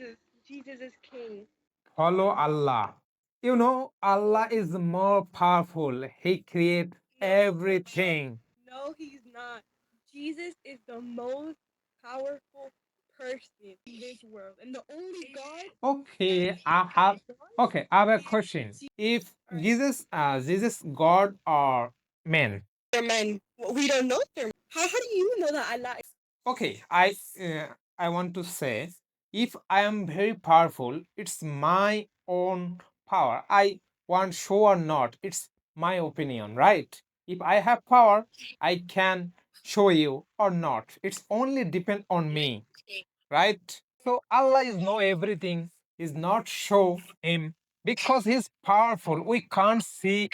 Jesus. Jesus is king. Follow Allah. Allah is more powerful. He creates No, everything. no, he's not. Jesus is the most powerful person in this world, and the only God. Okay, I have a question. If Jesus God or man? They're men. We don't know them. How do you know that Allah is? Okay, I want to say, if I am very powerful, it's my own power. I want show or not, it's my opinion, right? If I have power, I can show you or not. It's only depend on me, right? So Allah is know everything, is not show him because he's powerful. We can't see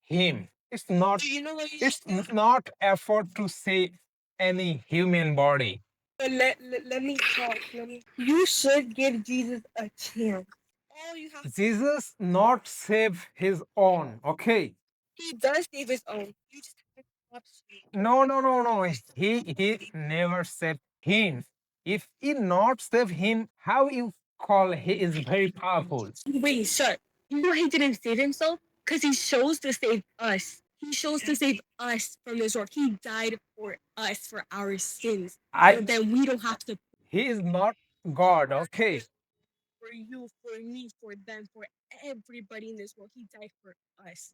him. It's not. Do you know what It's not effort to see any human body. let me talk. You should give Jesus a chance. All you have. Jesus not save his own. Okay. He does save his own. You just have to stop saying. No. He never saved him. If he not save him, how you call he is very powerful? Wait, sir. You know he didn't save himself because he chose to save us. He chose to save us from this world. He died for us for our sins. So I then we don't have to. He is not God. Okay. For you, for me, for them, for everybody in this world. He died for us,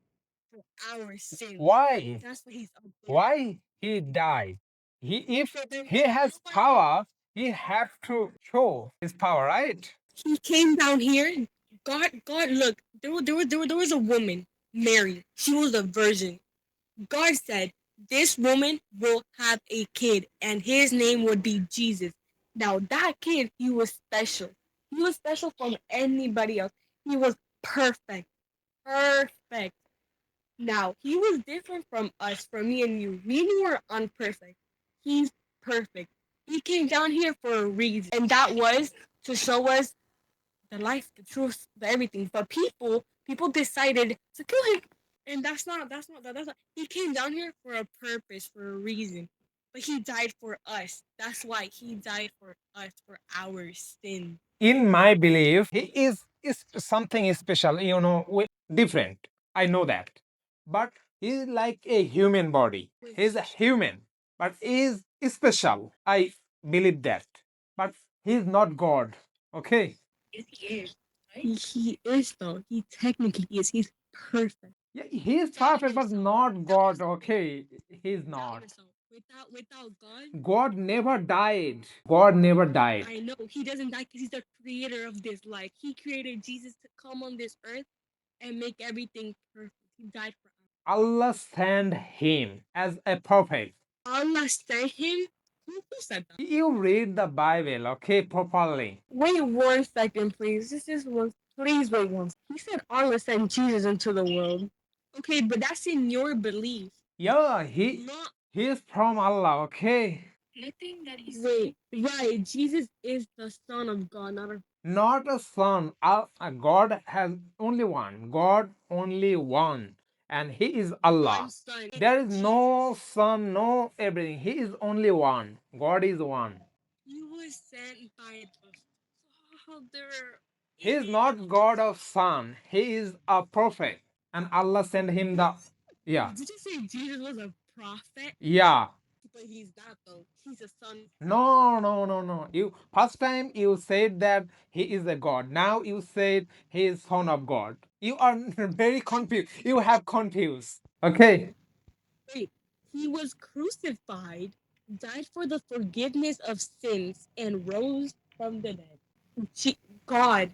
for our sins. Why? That's why he's up there. Why he died? If So then he has power, he have to show his power, right? he came down here. God, look, there was a woman, Mary. She was a virgin. God said, this woman will have a kid, and his name would be Jesus. Now, that kid, he was special. He was special from anybody else. He was perfect. Perfect. Now, he was different from us, from me and you. We were unperfect. He's perfect. He came down here for a reason, and that was to show us the life, the truth, the everything. But people decided to kill him, and that's not. He came down here for a purpose, for a reason. But he died for us. That's why he died for us, for our sin. In my belief, he is something special, different. I know that. But he's like a human body. He's a human, but is special. I believe that. But he's not God. Okay. Yes, he is. Right? He is though. He technically is. He's perfect. Yeah, he's perfect, but not God. Okay. He's not. Without God, God never died. God never died. I know he doesn't die because he's the creator of this life. He created Jesus to come on this earth and make everything perfect. He died for us. Allah sent him as a prophet. Allah sent him. Who said that? You read the Bible, okay, properly. Wait 1 second, please. This is one. Please wait once. He said Allah sent Jesus into the world. Okay, but that's in your belief. Yeah, Not he is from Allah, okay? nothing that he's. Wait, right? Jesus is the Son of God, Not a son. God has only one. God only one. And he is Allah. one son. There is no son, no everything. He is only one. God is one. He was sent by the Father. He is not God of son. He is a prophet. And Allah sent him the. Yeah. Did you say Jesus was a prophet? Yeah. But he's not though. He's a son. No. You first time you said that he is a God. Now you said he is son of God. You are very confused. You have confused. Okay. Wait, he was crucified, died for the forgiveness of sins, and rose from the dead. God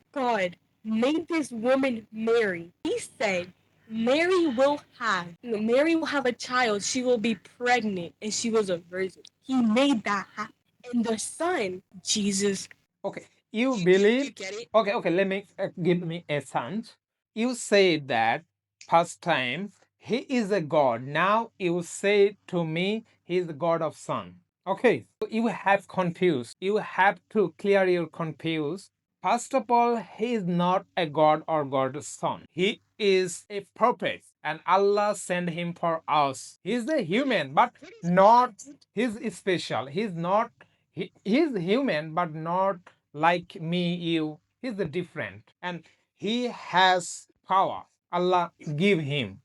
made this woman Mary. He said, Mary will have a child. She will be pregnant, and she was a virgin. He made that happen. And the son, Jesus. Okay. You believe? You get it? Okay. Let me give me a sense. You say that first time he is a God. Now you say to me he is the God of Son. Okay. So you have confused. You have to clear your confuse. First of all, he is not a God or God's son. He is a prophet, and Allah sent him for us. He is a human, but not. He's special. He's not. He's human, but not like me, you. He's the different, and he has power. Allah give him.